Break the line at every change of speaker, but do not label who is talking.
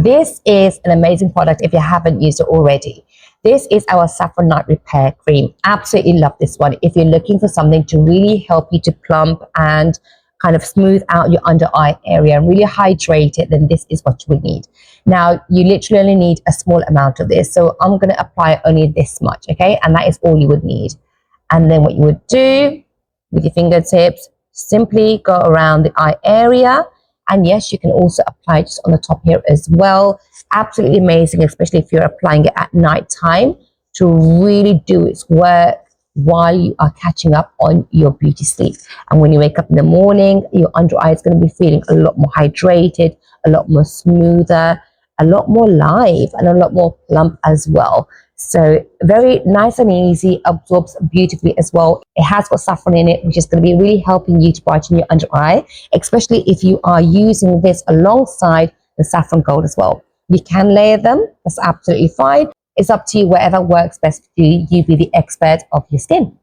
This is an amazing product if you haven't used it already. This is our Saffron Night Repair Cream. Absolutely love this one. If you're looking for something to really help you to plump and kind of smooth out your under eye area and really hydrate it, then this is what you will need. Now, you literally only need a small amount of this. So I'm going to apply only this much, okay? And that is all you would need. And then what you would do with your fingertips, simply go around the eye area. And yes, you can also apply just on the top here as well. Absolutely amazing, especially if you're applying it at night time, to really do its work while you are catching up on your beauty sleep. And when you wake up in the morning, your under eye is going to be feeling a lot more hydrated, a lot more smoother, a lot more live, and a lot more plump as well. So very nice and easy, absorbs beautifully as well. It has got saffron in it, which is going to be really helping you to brighten your under eye, especially if you are using this alongside the saffron gold as well. You can layer them, that's absolutely fine. It's up to you, whatever works best for you. You be the expert of your skin.